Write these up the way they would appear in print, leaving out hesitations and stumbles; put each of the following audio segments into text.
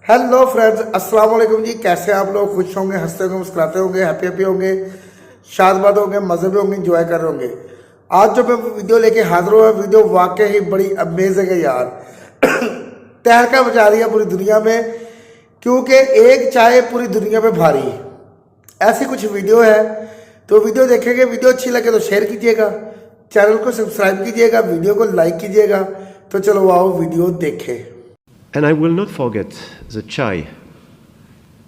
Hello friends, अस्सलाम वालेकुम जी। कैसे हैं आप लोग? खुश होंगे, हंसते होंगे, मुस्कुराते होंगे, हैप्पी हैप्पी होंगे, शादबाद होंगे, मज़े में होंगे, इंजॉय कर रहे होंगे। आज जो मैं वीडियो लेके हाजिर हुआ, वीडियो वाकई ही बड़ी अमेजिंग है यार। तहलका मचा रही है पूरी दुनिया में, क्योंकि एक चाय पूरी दुनिया में भारी है। ऐसी कुछ वीडियो है, तो वीडियो देखेंगे। वीडियो अच्छी लगे तो शेयर कीजिएगा, चैनल को सब्सक्राइब कीजिएगा, वीडियो को लाइक कीजिएगा। तो चलो आओ वीडियो देखें। And I will not forget the chai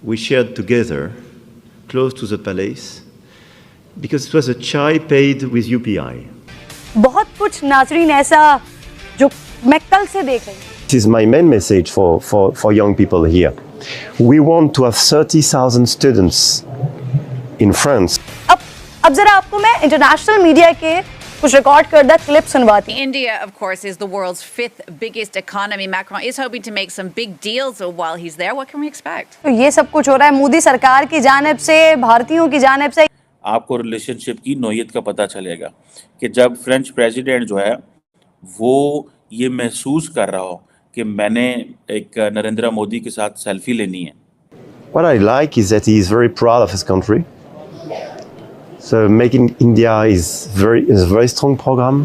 we shared together close to the palace, because it was a chai paid with UPI. बहुत कुछ नाजरीन ऐसा जो मैं कल से देख रही हूँ। This is my main message for young people here. We want to have 30,000 students in France. अब जरा आपको मैं इंटरनेशनल मीडिया के कुछ रिकॉर्ड करदा क्लिप सुनवाती हूं। India, of course, is the world's 5th biggest economy. Macron is hoping to make some big deals while he's there. What can we expect? तो ये सब कुछ हो रहा है मोदी सरकार की जानिब से, भारतीयों की जानिब से। आपको रिलेशनशिप की नोयत का पता चलेगा कि जब फ्रेंच प्रेसिडेंट जो है वो ये महसूस कर रहा हो कि मैंने एक नरेंद्र मोदी के साथ सेल्फी लेनी है। What I like is that he is very proud of his country. So making India is a very strong program.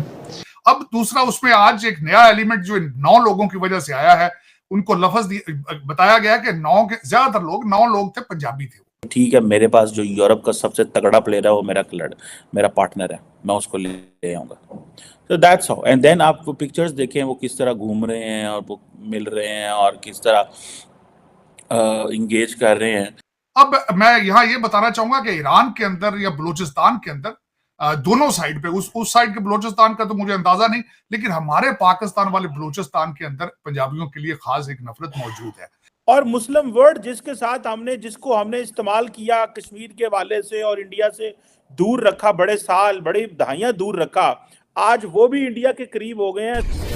अब दूसरा उसमें आज एक नया एलिमेंट जो 9 लोगों की वजह से आया है, उनको लफ्ज बताया गया कि 9 के ज्यादातर लोग 9 लोग थे, पंजाबी थे। ठीक है, मेरे पास जो यूरोप का सबसे तगड़ा प्लेयर है वो मेरा पार्टनर है, मैं उसको ले आऊंगा। तो दैट्स हाउ। एंड देन आप वो पिक्चर्स देखें, वो किस तरह घूम रहे हैं और वो मिल रहे हैं और किस तरह इंगेज कर रहे हैं। अब मैं यहाँ ये बताना चाहूंगा कि ईरान के अंदर या बलूचिस्तान के अंदर दोनों साइड पे, उस साइड के बलूचिस्तान का तो मुझे अंदाजा नहीं, लेकिन हमारे पाकिस्तान वाले बलूचिस्तान के अंदर पंजाबियों के लिए खास एक नफरत मौजूद है। और मुस्लिम वर्ड जिसको हमने इस्तेमाल किया कश्मीर के हवाले से और इंडिया से दूर रखा, बड़ी दहाइयां दूर रखा, आज वो भी इंडिया के करीब हो गए हैं।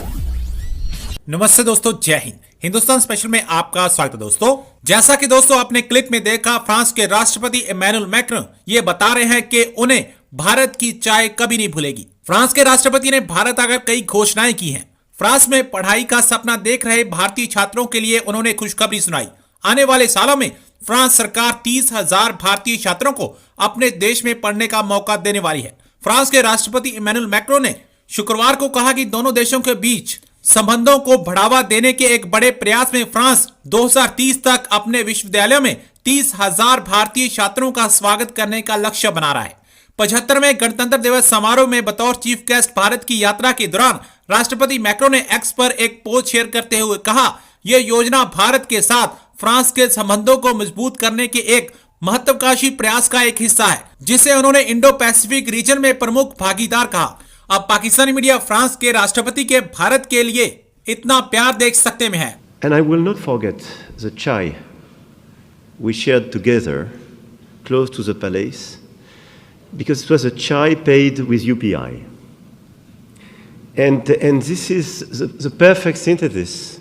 नमस्ते दोस्तों, जय हिंद। हिंदुस्तान स्पेशल में आपका स्वागत है दोस्तों। जैसा कि दोस्तों आपने क्लिप में देखा, फ्रांस के राष्ट्रपति इमैनुअल मैक्रोन ये बता रहे हैं कि उन्हें भारत की चाय कभी नहीं भूलेगी। फ्रांस के राष्ट्रपति ने भारत आकर कई घोषणाएं की हैं। फ्रांस में पढ़ाई का सपना देख रहे भारतीय छात्रों के लिए उन्होंने खुशखबरी सुनाई। आने वाले सालों में फ्रांस सरकार 30,000 भारतीय छात्रों को अपने देश में पढ़ने का मौका देने वाली है। फ्रांस के राष्ट्रपति इमैनुअल मैक्रोन ने शुक्रवार को कहा कि दोनों देशों के बीच संबंधों को बढ़ावा देने के एक बड़े प्रयास में फ्रांस 2030 तक अपने विश्वविद्यालयों में 30,000 भारतीय छात्रों का स्वागत करने का लक्ष्य बना रहा है। 75वें गणतंत्र दिवस समारोह में बतौर चीफ गेस्ट भारत की यात्रा के दौरान राष्ट्रपति मैक्रोन ने एक्स पर एक पोस्ट शेयर करते हुए कहा, यह योजना भारत के साथ फ्रांस के संबंधों को मजबूत करने के एक महत्वाकांक्षी प्रयास का एक हिस्सा है, जिसे उन्होंने इंडो पैसिफिक रीजन में प्रमुख भागीदार कहा। अब पाकिस्तानी मीडिया फ्रांस के राष्ट्रपति के भारत के लिए इतना प्यार देख सकते में है। And I will not forget the chai we shared together close to the palace, because it was a chai paid with UPI. And this is the perfect synthesis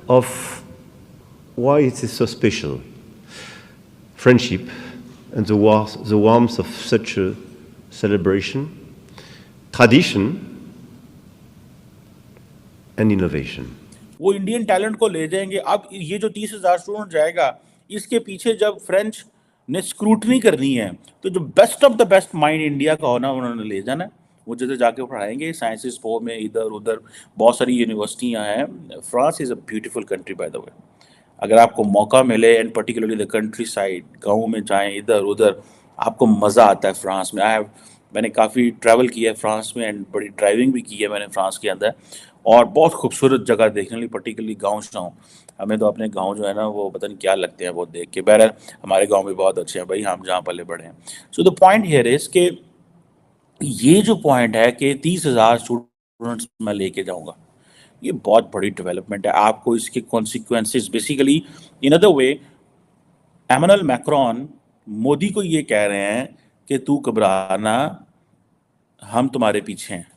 of why it is so special. Friendship and the warmth of such a celebration. Tradition and innovation. वो Indian talent को ले जाएंगे। अब ये जो 30,000 student जाएगा, इसके पीछे जब फ्रेंच ने स्क्रूटनी करनी है तो जो best of the best mind India का होना उन्होंने ले जाना है। वो जैसे जाके पढ़ाएंगे साइंसेस पो में, इधर उधर बहुत सारी यूनिवर्सिटियां हैं। France is a beautiful country by the way. अगर आपको मौका मिले, and particularly the country side, गाँव में जाएँ, इधर उधर, आपको मज़ा आता है फ्रांस में। मैंने काफ़ी ट्रैवल किया है फ्रांस में, एंड बड़ी ड्राइविंग भी की है मैंने फ्रांस के अंदर, और बहुत खूबसूरत जगह देखने लिए, पर्टिकुलरली गाँव। हमें तो अपने गांव जो है ना वो पता नहीं क्या लगते हैं वो देख के। बहरहाल हमारे गांव भी बहुत अच्छे हैं भाई, हम जहाँ पले बड़े हैं। So the point here is कि ये जो पॉइंट है कि 30,000 स्टूडेंट्स मैं लेके जाऊँगा, ये बहुत बड़ी डेवलपमेंट है। आपको इसके consequences basically in other way, Emmanuel Macron Modi को ये कह रहे हैं कि तू घबराना, हम तुम्हारे पीछे हैं।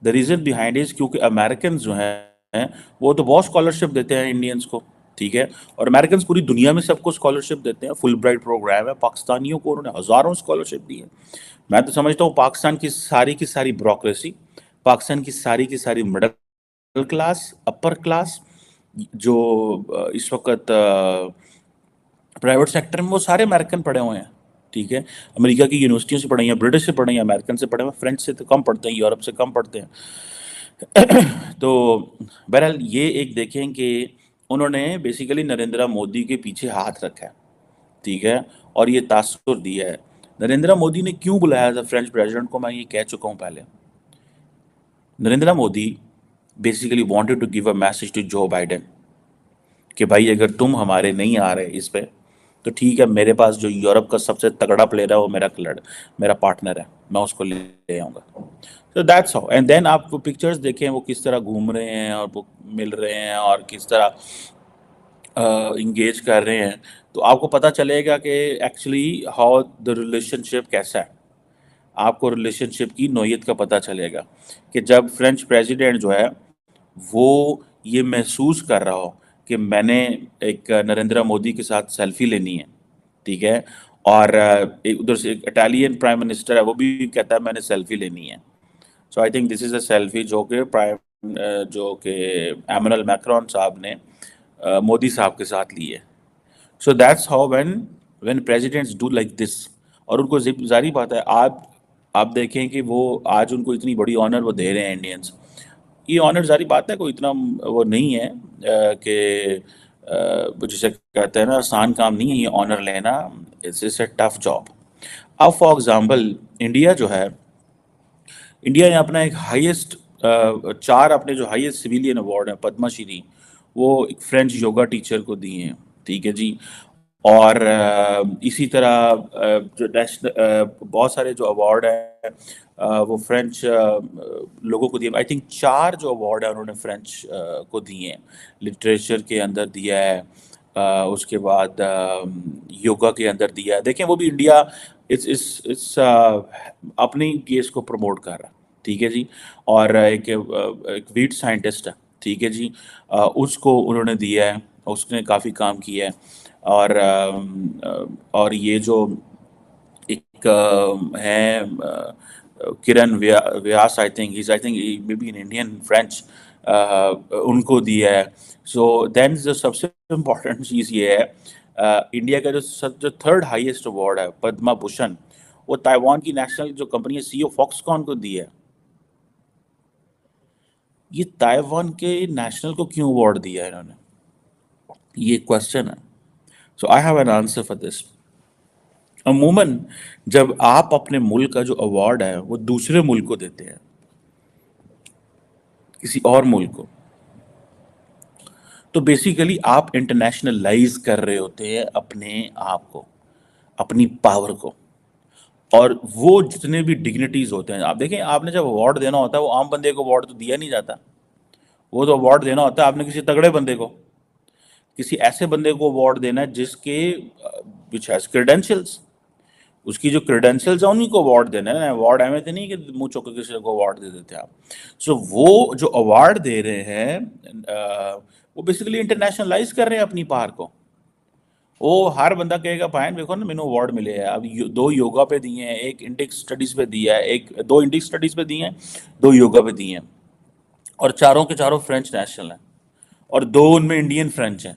द रीज़न बिहाइंड इज क्योंकि अमेरिकन जो हैं वो तो बहुत स्कॉलरशिप देते हैं इंडियन्स को, ठीक है, और अमेरिकन पूरी दुनिया में सबको स्कॉलरशिप देते हैं। फुल ब्राइट प्रोग्राम है, पाकिस्तानियों को उन्होंने हज़ारों स्कॉलरशिप दी है। मैं तो समझता हूँ पाकिस्तान की सारी ब्यूरोक्रेसी, पाकिस्तान की सारी मिडिल क्लास, अपर क्लास, जो इस वक्त प्राइवेट सेक्टर में वो सारे अमेरिकन पढ़े हुए हैं, ठीक है। अमेरिका की यूनिवर्सिटियों से पढ़े हैं, ब्रिटिश से पढ़े हैं, अमेरिकन से पढ़े हैं, फ्रेंच से तो कम पढ़ते हैं, यूरोप से कम पढ़ते हैं। तो बहरहाल ये एक देखें कि उन्होंने बेसिकली नरेंद्र मोदी के पीछे हाथ रखा है, ठीक है, और ये तासुर दिया है। नरेंद्र मोदी ने क्यों बुलाया था फ्रेंच प्रेसिडेंट को, मैं ये कह चुका हूँ पहले। Narendra Modi basically wanted to give a message to Joe Biden कि भाई अगर तुम हमारे नहीं आ रहे इस पे तो ठीक है, मेरे पास जो यूरोप का सबसे तगड़ा प्लेयर है वो मेरा पार्टनर है, मैं उसको ले आऊँगा। तो दैट्स हाउ। एंड देन आप वो पिक्चर्स देखें वो किस तरह घूम रहे हैं और वो मिल रहे हैं और किस तरह इंगेज कर रहे हैं, तो आपको पता चलेगा कि एक्चुअली हाउ द रिलेशनशिप कैसा है। आपको रिलेशनशिप की नोयत का पता चलेगा कि जब फ्रेंच प्रेसिडेंट जो है वो ये महसूस कर रहा हो कि मैंने एक नरेंद्र मोदी के साथ सेल्फी लेनी है, ठीक है, और एक उधर से एक इटालियन प्राइम मिनिस्टर है वो भी कहता है मैंने सेल्फी लेनी है। So I think this is a selfie जो कि एमैनुअल मैक्रोन साहब ने मोदी साहब के साथ ली है। So that's how when presidents do like this. और उनको जारी बात है, आप देखें कि वो आज उनको इतनी बड़ी ऑनर वो दे रहे हैं इंडियंस। ये ऑनर जारी बात है कोई इतना वो नहीं है कि जिसे कहते हैं ना आसान काम नहीं है ये ऑनर लेना, इट्स अ टफ जॉब। अब फॉर एग्जांपल इंडिया जो है, इंडिया ने अपना एक हाईएस्ट 4 अपने जो हाईएस्ट सिविलियन अवार्ड हैं पद्मश्री वो एक फ्रेंच योगा टीचर को दिए हैं, ठीक है जी। और इसी तरह जो बहुत सारे जो अवार्ड हैं वो फ्रेंच लोगों को दिए। आई थिंक 4 जो अवार्ड है उन्होंने फ्रेंच को दिए हैं। लिटरेचर के अंदर दिया है, उसके बाद योगा के अंदर दिया है। देखें वो भी इंडिया इस अपनी केस को प्रमोट कर रहा है, ठीक है जी। और एक वीट साइंटिस्ट है, ठीक है जी, उसको उन्होंने दिया है, उसने काफ़ी काम किया है। और ये जो एक है Kiran Vyas, I think maybe in Indian French, उनको दिया है। सो देन जो सबसे इम्पोर्टेंट चीज़ ये है, इंडिया का जो 3rd हाईएस्ट अवार्ड है पद्मा भूषण, वो ताइवान की नेशनल जो कंपनी है सीईओ फॉक्सकॉन को दिया है। ये ताइवान के नेशनल को क्यों अवार्ड दिया है इन्होंने, ये क्वेश्चन है। So I have an answer for this. अमूमन जब आप अपने मुल्क का जो अवार्ड है वो दूसरे मुल्क को देते हैं, किसी और मुल्क को, तो बेसिकली आप इंटरनेशनलाइज कर रहे होते हैं अपने आप को, अपनी पावर को। और वो जितने भी डिग्निटीज होते हैं, आप देखें आपने जब अवार्ड देना होता है वो आम बंदे को अवार्ड तो दिया नहीं जाता, वो तो अवार्ड देना होता है आपने किसी तगड़े बंदे को, किसी ऐसे बंदे को अवार्ड देना है जिसके विच हैज क्रेडेंशियल्स, उसकी जो क्रेडेंशियल्स है उन्हीं को अवार्ड देना है। अवार्ड ऐसे तो नहीं कि मुंह चौक के किसी को अवार्ड दे देते आप। सो वो जो अवार्ड दे रहे हैं वो बेसिकली इंटरनेशनलाइज कर रहे हैं अपनी पावर को। वो हर बंदा कहेगा भाई देखो ना मैंने अवार्ड मिले हैं, अब 2 योगा पे दिए हैं, एक इंडेक्स स्टडीज पे दिया है, 2 इंडेक्स स्टडीज पे दिए हैं, 2 योगा पे दिए हैं, और चारों के चारों फ्रेंच नेशनल हैं, और 2 उनमें इंडियन फ्रेंच हैं।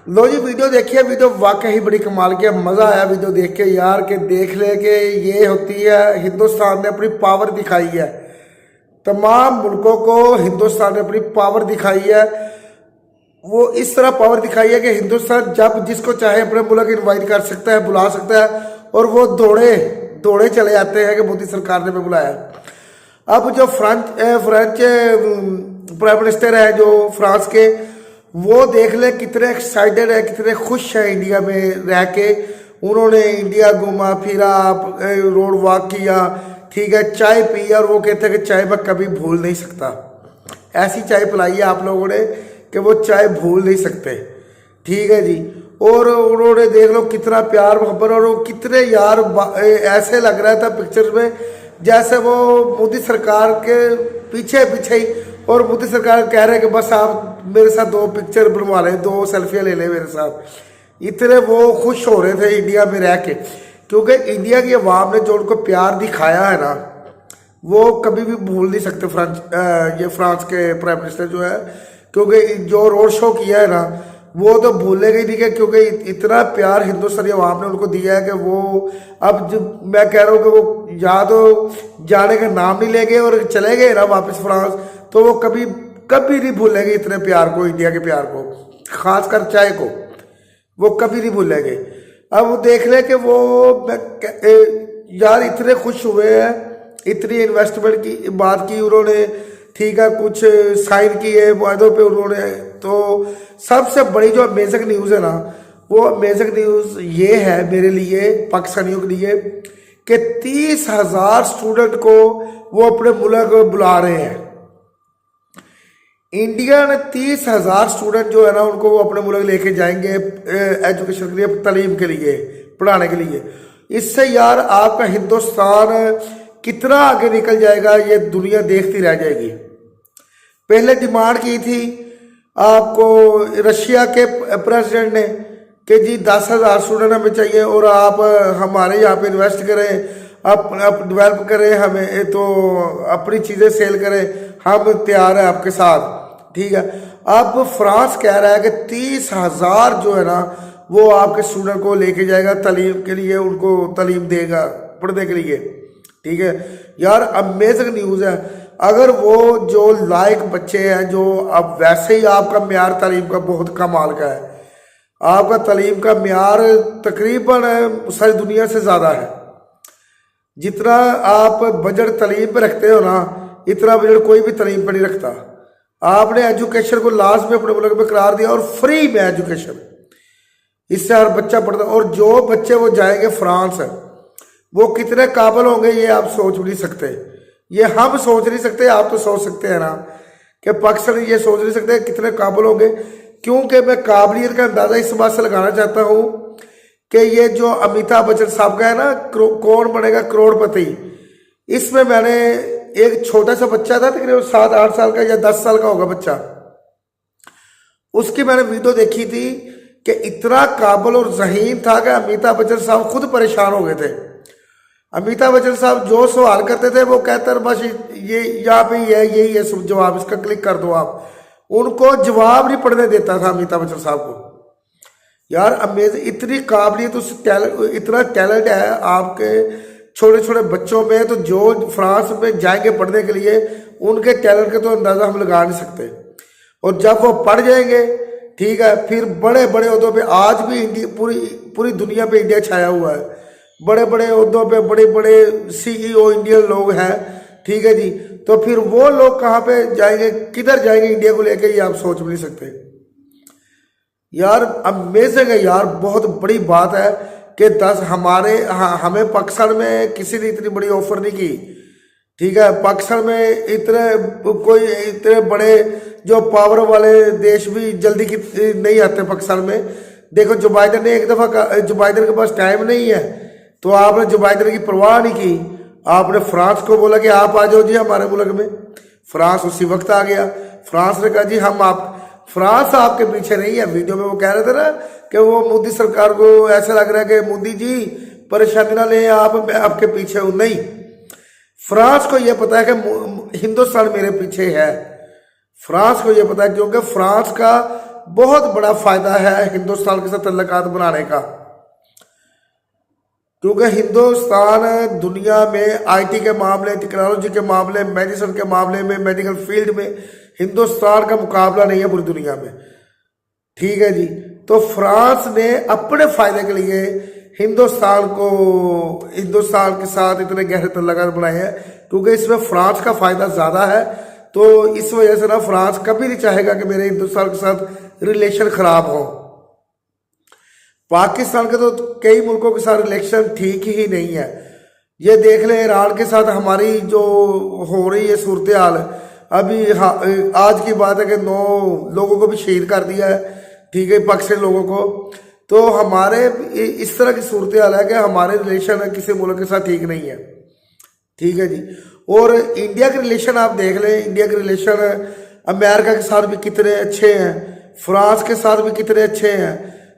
लो जी वीडियो देखिए, वीडियो वाकई बड़ी कमाल की, मज़ा आया वीडियो देख के यार, के देख ले कि ये होती है, हिंदुस्तान ने अपनी पावर दिखाई है, तमाम मुल्कों को हिंदुस्तान ने अपनी पावर दिखाई है। वो इस तरह पावर दिखाई है कि हिंदुस्तान जब जिसको चाहे अपने मुल्क इनवाइट कर सकता है, बुला सकता है, और वो दौड़े चले जाते हैं कि मोदी सरकार ने भी बुलाया। अब जो फ्रेंच प्राइम मिनिस्टर है जो फ्रांस के, वो देख ले कितने एक्साइटेड है, कितने खुश है इंडिया में रह के। उन्होंने इंडिया घूमा फिरा, रोड वॉक किया, ठीक है, चाय पी, और वो कहते हैं कि चाय मैं कभी भूल नहीं सकता। ऐसी चाय पिलाई है आप लोगों ने कि वो चाय भूल नहीं सकते, ठीक है जी। और उन्होंने देख लो कितना प्यार मोहब्बत, और वो कितने यार ऐसे लग रहा था पिक्चर में जैसे वो मोदी सरकार के पीछे ही, और मोदी सरकार कह रहे हैं कि बस आप मेरे साथ 2 पिक्चर बनवा लें, 2 सेल्फियाँ ले लें मेरे साथ। इतने वो खुश हो रहे थे इंडिया में रह के, क्योंकि इंडिया की आवाम ने जो उनको प्यार दिखाया है ना, वो कभी भी भूल नहीं सकते। फ्रांस के प्राइम मिनिस्टर जो है क्योंकि जो रोड शो किया है ना वो तो भूलेंगे ही नहीं कि क्योंकि इतना प्यार हिंदुस्तानी अवाम ने उनको दिया है कि वो अब जब मैं कह रहा हूँ कि वो या तो जाने का नाम नहीं लेंगे और चले गए ना वापस फ्रांस, तो वो कभी कभी नहीं भूलेंगे इतने प्यार को, इंडिया के प्यार को, खासकर चाय को वो कभी नहीं भूलेंगे। अब वो देख ले कि वो यार इतने खुश हुए हैं, इतनी इन्वेस्टमेंट की बात की उन्होंने, ठीक है, कुछ साइन किए वादों पे उन्होंने। तो सबसे बड़ी जो अमेजिंग न्यूज़ है ना, वो अमेजिंग न्यूज़ ये है मेरे लिए, पाकिस्तानियों के लिए, कि 30,000 स्टूडेंट को वो अपने मुल्क बुला रहे हैं। इंडिया ने 30,000 स्टूडेंट जो है ना उनको वो अपने मुल्क लेके जाएंगे एजुकेशन के लिए, तालीम के लिए, पढ़ाने के लिए। इससे यार आपका हिंदुस्तान कितना आगे निकल जाएगा ये दुनिया देखती रह जाएगी। पहले डिमांड की थी आपको रशिया के प्रेसिडेंट ने कि जी 10,000 स्टूडेंट हमें चाहिए और आप हमारे यहाँ पे इन्वेस्ट करें, आप डेवलप करें, हमें तो अपनी चीज़ें सेल करें, हम तैयार हैं आपके साथ, ठीक है। अब फ्रांस कह रहा है कि 30,000 जो है ना वो आपके स्टूडेंट को लेके जाएगा तालीम के लिए, उनको तालीम देगा पढ़ने के लिए, ठीक है। यार अमेजिंग न्यूज़ है। अगर वो जो लायक बच्चे हैं, जो अब वैसे ही आपका म्यार तालीम का बहुत कमाल का है, आपका तालीम का म्यार तकरीबन सारी दुनिया से ज़्यादा है। जितना आप बजट तालीम पे रखते हो ना, इतना बजट कोई भी तालीम पे नहीं रखता। आपने एजुकेशन को लास्ट में अपने मुल्क में करार दिया और फ्री में एजुकेशन, इससे हर बच्चा पढ़ता। और जो बच्चे वो जाएंगे फ्रांस, वो कितने काबिल होंगे ये आप सोच भी नहीं सकते। ये हम सोच नहीं सकते, आप तो सोच सकते हैं ना कि पाकिस्तानी ये सोच नहीं सकते कितने काबिल होंगे। क्योंकि मैं काबिलियत का अंदाज़ा इस बात से लगाना चाहता हूँ कि ये जो अमिताभ बच्चन साहब का है ना, कौन बनेगा करोड़पति, इसमें मैंने एक छोटा सा बच्चा था, तकरीबन 7-8 साल का या 10 साल का होगा बच्चा, उसकी मैंने वीडियो देखी थी कि इतना काबिल और ज़हीन था कि अमिताभ बच्चन साहब खुद परेशान हो गए थे। अमिताभ बच्चन साहब जो सवाल करते थे वो कहते बस ये यहाँ पे ही है, यही है जवाब, इसका क्लिक कर दो आप। उनको जवाब नहीं पढ़ने देता था अमिताभ बच्चन साहब को। यार अमेजिंग, इतनी काबिलियत, उस टैलेंट, इतना टैलेंट है आपके छोटे छोटे बच्चों में। तो जो फ्रांस में जाएंगे पढ़ने के लिए, उनके टैलेंट का तो अंदाज़ा हम लगा नहीं सकते। और जब वो पढ़ जाएंगे, ठीक है, फिर बड़े बड़े उहदों पे, आज भी इंडिया पूरी दुनिया पे इंडिया छाया हुआ है, बड़े बड़े उहदों पे बड़े बड़े CEO इंडियन लोग हैं, ठीक है जी। तो फिर वो लोग कहाँ पे जाएंगे, किधर जाएंगे इंडिया को लेके, ये आप सोच भी नहीं सकते। यार अमेजिंग है यार, बहुत बड़ी बात है कि 10 हमें पाकिस्तान में किसी ने इतनी बड़ी ऑफर नहीं की, ठीक है। पाकिस्तान में इतने बड़े जो पावर वाले देश भी जल्दी की नहीं आते पाकिस्तान में। देखो जो बाइडन ने एक दफ़ा, जो बाइडन के पास टाइम नहीं है, तो आपने जो बाइडन की परवाह नहीं की, आपने फ्रांस को बोला कि आप आ जाओ जी हमारे मुल्क में। फ्रांस उसी वक्त आ गया। फ्रांस ने कहा जी फ्रांस आपके पीछे नहीं है। वीडियो में वो कह रहे थे ना कि वो मोदी सरकार को ऐसा लग रहा है कि मोदी जी परेशानी ना ले, आप आपके पीछे हूं। नहीं, फ्रांस को यह पता है कि हिंदुस्तान मेरे पीछे है। फ्रांस को यह पता है क्योंकि फ्रांस का बहुत बड़ा फायदा है हिंदुस्तान के साथ तल्लुकात बनाने का। क्योंकि हिंदुस्तान दुनिया में IT के मामले, टेक्नोलॉजी के मामले, मेडिसिन के मामले में, मेडिकल फील्ड में हिंदुस्तान का मुकाबला नहीं है पूरी दुनिया में, ठीक है जी। तो फ्रांस ने अपने फायदे के लिए हिंदुस्तान के साथ इतने गहरे तल्लुकात बनाए हैं, क्योंकि इसमें फ्रांस का फायदा ज़्यादा है। तो इस वजह से ना फ्रांस कभी नहीं चाहेगा कि मेरे हिंदुस्तान के साथ रिलेशन ख़राब हो। पाकिस्तान के तो कई मुल्कों के साथ रिलेशन ठीक ही नहीं है। ये देख लें ईरान के साथ हमारी जो हो रही है सूरत हाल, अभी आज की बात है कि 9 लोगों को भी शहीद कर दिया है, ठीक है, पाकिस्तानी लोगों को। तो हमारे इस तरह की सूरत हाल है कि हमारे रिलेशन किसी मुल्क के साथ ठीक नहीं है, ठीक है जी। और इंडिया के रिलेशन आप देख लें, इंडिया के रिलेशन अमेरिका के साथ भी कितने अच्छे हैं, फ्रांस के साथ भी कितने अच्छे हैं,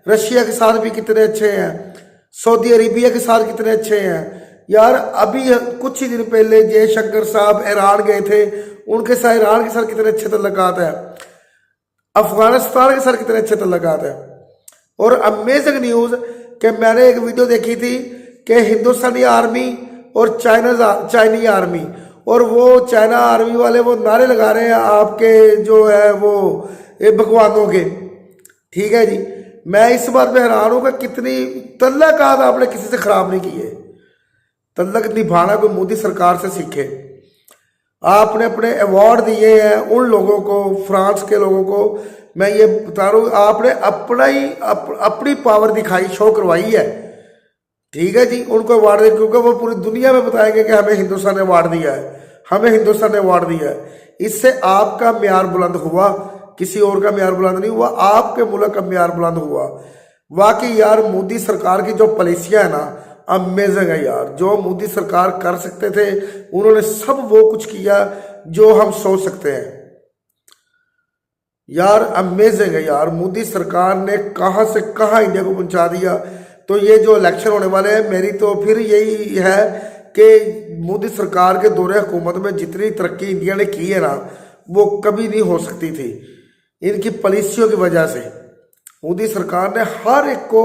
रशिया के साथ भी कितने अच्छे हैं, सऊदी अरेबिया के साथ कितने अच्छे हैं। यार अभी कुछ ही दिन पहले जयशंकर साहब ईरान गए थे, उनके साथ ईरान के साथ कितने अच्छे तल्लुकात है। अफगानिस्तान के साथ कितने अच्छे तल्लुकात हैं। और अमेजिंग न्यूज़ कि मैंने एक वीडियो देखी थी कि हिंदुस्तानी आर्मी और चाइनी आर्मी, और वो चाइना आर्मी वाले वो नारे लगा रहे हैं आपके जो है वो भगवानों के। ठीक है जी, मैं इस बात में हैरान हूँ कि कितनी तल्लुकात आपने किसी से खराब नहीं किए। तल्लुक निभाना कोई मोदी सरकार से सीखे। आपने अपने अवार्ड दिए हैं उन लोगों को, फ्रांस के लोगों को, मैं ये बता रहा हूँ, आपने अपनी पावर दिखाई, शो करवाई है। ठीक है जी, उनको अवार्ड दे, क्योंकि वो पूरी दुनिया में बताएंगे कि हमें हिंदुस्तान ने अवार्ड दिया है, हमें हिंदुस्तान ने अवार्ड दिया है। इससे आपका म्यार बुलंद हुआ, किसी और का म्यार बुलंद नहीं हुआ, आपके मुल्क का म्यार बुलंद हुआ। वाकई यार मोदी सरकार की जो पॉलिसियाँ है ना, अमेजिंग है यार। जो मोदी सरकार कर सकते थे उन्होंने सब वो कुछ किया जो हम सोच सकते हैं यार। अमेजिंग है यार, मोदी सरकार ने कहां से कहां इंडिया को पहुंचा दिया। तो ये जो इलेक्शन होने वाले हैं, मेरी तो फिर यही है कि मोदी सरकार के दौरे हुकूमत में जितनी तरक्की इंडिया ने की है ना, वो कभी नहीं हो सकती थी इनकी पॉलिसियों की वजह से। मोदी सरकार ने हर एक को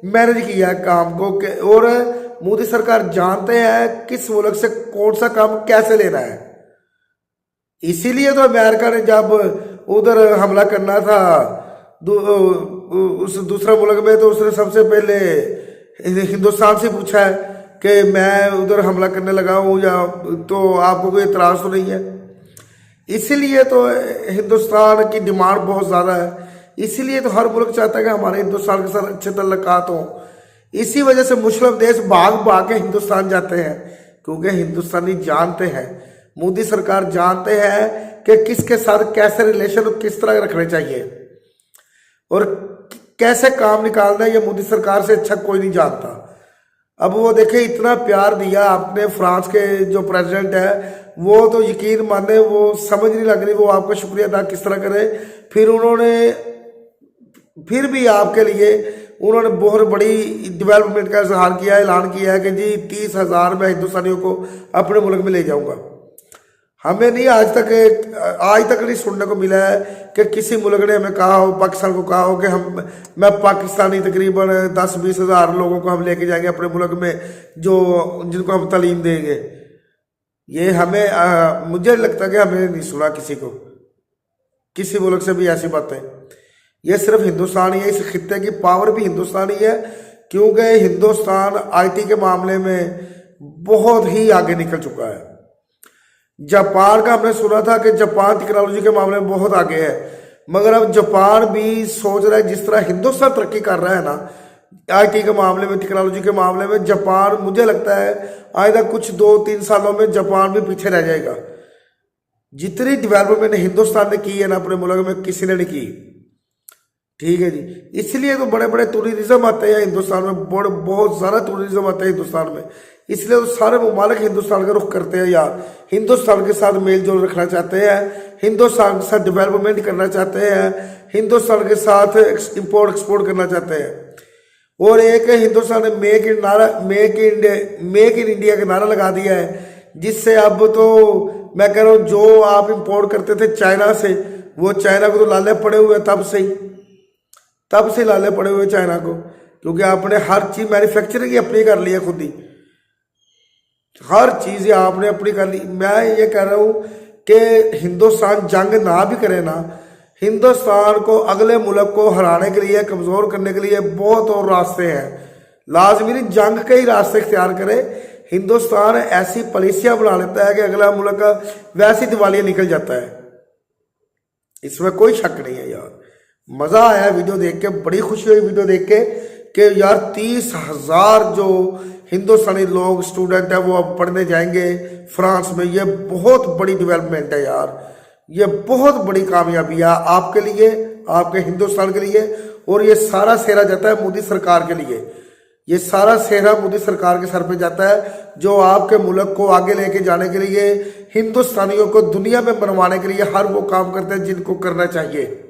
मैनेज किया है काम को और मोदी सरकार जानते हैं किस मुल्क से कौन सा काम कैसे लेना है। इसीलिए तो अमेरिका ने जब उधर हमला करना था उस दूसरा मुल्क में, तो उसने सबसे पहले हिंदुस्तान से पूछा है कि मैं उधर हमला करने लगा हूँ या तो आपको कोई इतराज़ तो नहीं है। इसीलिए तो हिंदुस्तान की डिमांड बहुत ज़्यादा है। इसीलिए तो हर मुल्क चाहता है कि हमारे हिंदुस्तान के साथ अच्छे तल्लुकात हों। इसी वजह से मुस्लिम देश भाग भाग के हिंदुस्तान जाते हैं, क्योंकि हिंदुस्तानी जानते हैं, मोदी सरकार जानते हैं कि किसके साथ कैसे रिलेशन किस तरह रखने चाहिए और कैसे काम निकालना है। ये मोदी सरकार से अच्छा कोई नहीं जानता। अब वो देखे इतना प्यार दिया आपने, फ्रांस के जो प्रेसिडेंट है वो तो यकीन माने, वो समझ नहीं लग रही वो आपका शुक्रिया अदा किस तरह करे। फिर उन्होंने फिर भी आपके लिए उन्होंने बहुत बड़ी डेवलपमेंट का इजहार किया, ऐलान किया है कि जी 30,000 मैं हिंदुस्तानियों को अपने मुल्क में ले जाऊंगा। हमें नहीं आज तक नहीं सुनने को मिला है कि किसी मुल्क ने हमें कहा हो, पाकिस्तान को कहा हो कि मैं पाकिस्तानी तकरीबन 10-20 हज़ार लोगों को हम लेके जाएंगे अपने मुल्क में जिनको हम तालीम देंगे। ये मुझे लगता है कि हमें नहीं सुना किसी मुल्क से भी ऐसी बातें। ये सिर्फ हिंदुस्तान ही है, इस खित्ते की पावर भी हिंदुस्तान ही है, क्योंकि हिंदुस्तान आईटी के मामले में बहुत ही आगे निकल चुका है। जापान का हमने सुना था कि जापान टेक्नोलॉजी के मामले में बहुत आगे है, मगर अब जापान भी सोच रहा है जिस तरह हिंदुस्तान तरक्की कर रहा है ना आईटी के मामले में, टेक्नोलॉजी के मामले में, जापान मुझे लगता है आइंदा कुछ 2-3 सालों में जापान भी पीछे रह जाएगा। जितनी डेवलपमेंट हिंदुस्तान ने की है ना अपने मुल्क में, किसी ने नहीं की। ठीक है जी, इसलिए तो बड़े बड़े टूरिज्म आते हैं हिंदुस्तान में, बहुत ज़्यादा टूरिज्म आते हैं हिंदुस्तान में। इसलिए तो सारे ममालिक हिंदुस्तान का रुख करते हैं यार, हिंदुस्तान के साथ मेल जोल रखना चाहते हैं, हिंदुस्तान के साथ डेवलपमेंट करना चाहते हैं, हिंदुस्तान के साथ इंपोर्ट एक्सपोर्ट करना चाहते हैं। और एक हिंदुस्तान ने मेक इन इंडिया का नारा लगा दिया है, जिससे अब तो मैं कह रहा हूँ जो आप इंपोर्ट करते थे चाइना से, वो चाइना को तो लाले पड़े हुए तब से लाले पड़े हुए चाइना को, क्योंकि आपने हर चीज मैन्युफैक्चरिंग अपनी कर ली है, खुद ही हर चीज आपने अपनी कर ली। मैं ये कह रहा हूँ कि हिंदुस्तान जंग ना भी करे ना, हिंदुस्तान को अगले मुल्क को हराने के लिए, कमजोर करने के लिए बहुत और रास्ते हैं। लाजमी नहीं जंग के ही रास्ते इख्तियार करे। हिंदुस्तान ऐसी पॉलिसियां बना लेता है कि अगला मुल्क वैसी दिवालिया निकल जाता है, इसमें कोई शक नहीं है यार। मजा आया वीडियो देख के, बड़ी खुशी हुई वीडियो देख के कि यार 30,000 जो हिंदुस्तानी लोग स्टूडेंट है वो अब पढ़ने जाएंगे फ्रांस में। ये बहुत बड़ी डेवलपमेंट है यार, ये बहुत बड़ी कामयाबी है आपके लिए, आपके हिंदुस्तान के लिए। और ये सारा सेहरा जाता है मोदी सरकार के लिए, ये सारा सेहरा मोदी सरकार के सर पे जाता है, जो आपके मुल्क को आगे लेके जाने के लिए, हिंदुस्तानियों को दुनिया में बनवाने के लिए हर वो काम करते हैं जिनको करना चाहिए।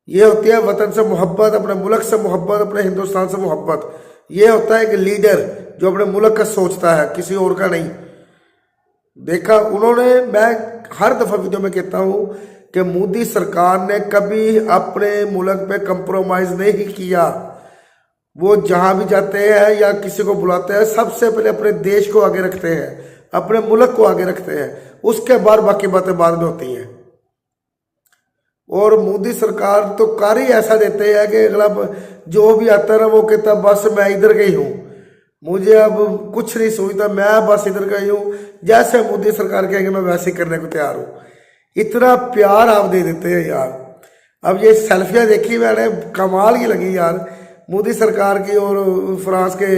ये होती है वतन से मोहब्बत, अपने मुल्क से मोहब्बत, अपने हिंदुस्तान से मोहब्बत। ये होता है कि लीडर जो अपने मुल्क का सोचता है, किसी और का नहीं। देखा उन्होंने, मैं हर दफा वीडियो में कहता हूँ कि मोदी सरकार ने कभी अपने मुल्क पे कंप्रोमाइज नहीं किया। वो जहां भी जाते हैं या किसी को बुलाते हैं सबसे पहले अपने देश को आगे रखते हैं, अपने मुल्क को आगे रखते हैं, उसके बाद बाकी बातें बाद में होती हैं। और मोदी सरकार तो कार्य ही ऐसा देते हैं कि अगला जो भी आता है ना वो कहता बस मैं इधर गई हूँ, मुझे अब कुछ नहीं सोचता, मैं बस इधर गई हूँ, जैसे मोदी सरकार कहेंगे मैं वैसे ही करने को तैयार हूँ। इतना प्यार आप दे देते हैं यार। अब ये सेल्फियाँ देखी मैंने, कमाल की लगी यार मोदी सरकार की और फ्रांस के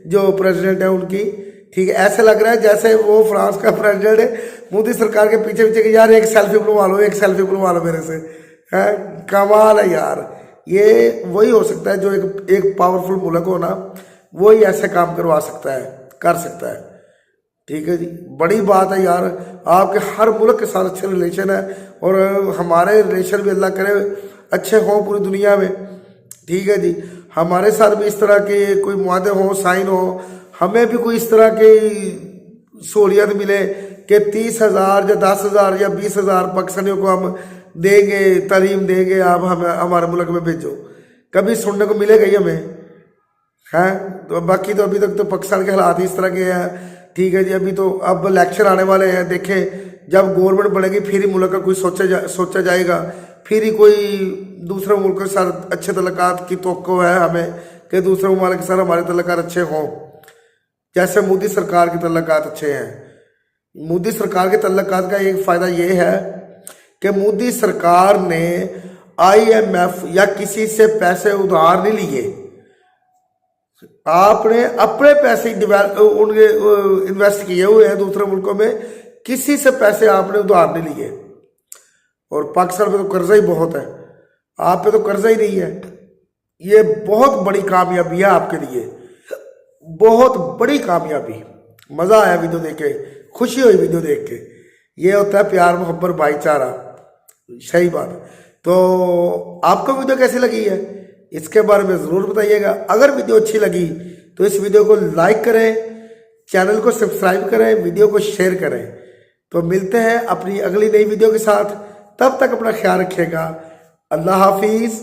जो प्रेसिडेंट है उनकी। ठीक है, ऐसे लग रहा है जैसे वो फ्रांस का प्रेसिडेंट है, मोदी सरकार के पीछे पीछे कि यार एक सेल्फी बनवा लो, एक सेल्फी बनवा लो मेरे से। है, कमाल है यार। ये वही हो सकता है जो एक पावरफुल मुल्क हो ना, वही ऐसे काम करवा सकता है, कर सकता है। ठीक है जी, बड़ी बात है यार। आपके हर मुल्क के साथ अच्छे रिलेशन है और हमारे रिलेशन भी अल्लाह करे अच्छे हों पूरी दुनिया में। ठीक है जी, हमारे साथ भी इस तरह के कोई मुआदे हो, साइन हो, हमें भी कोई इस तरह की सहूलियत मिले कि 30,000 या 10,000 या 20,000 पाकिस्तानियों को हम देंगे, तालीम देंगे, आप हमें हमारे मुल्क में भेजो। कभी सुनने को मिलेगा ही हमें, हैं। तो बाकी तो अभी तक तो पाकिस्तान के हालात इस तरह के हैं। ठीक है जी, अभी तो अब इलेक्शन आने वाले हैं, देखें जब गवर्नमेंट बनेगी फिर ही मुल्क का कोई सोचा जाएगा, फिर ही कोई दूसरे मुल्क के साथ अच्छे तल्लुकात की तवक्को है हमें कि दूसरे मुल्क के साथ हमारे तल्लुकात अच्छे हों, जैसे मोदी सरकार के तल्लुकात अच्छे हैं। मोदी सरकार के तल्लुकात का एक फ़ायदा ये है कि मोदी सरकार ने IMF या किसी से पैसे उधार नहीं लिए, आपने अपने पैसे उनके इन्वेस्ट किए हुए हैं दूसरे मुल्कों में, किसी से पैसे आपने उधार नहीं लिए। और पाकिस्तान पे तो कर्जा ही बहुत है, आप पे तो कर्जा ही नहीं है। ये बहुत बड़ी कामयाबी है आपके लिए, बहुत बड़ी कामयाबी। मज़ा आया वीडियो देख के, खुशी हुई वीडियो देख के। ये होता है प्यार मोहब्बत भाईचारा, सही बात। तो आपको वीडियो कैसी लगी है इसके बारे में ज़रूर बताइएगा। अगर वीडियो अच्छी लगी तो इस वीडियो को लाइक करें, चैनल को सब्सक्राइब करें, वीडियो को शेयर करें। तो मिलते हैं अपनी अगली नई वीडियो के साथ, तब तक अपना ख्याल रखिएगा। अल्लाह हाफिज़।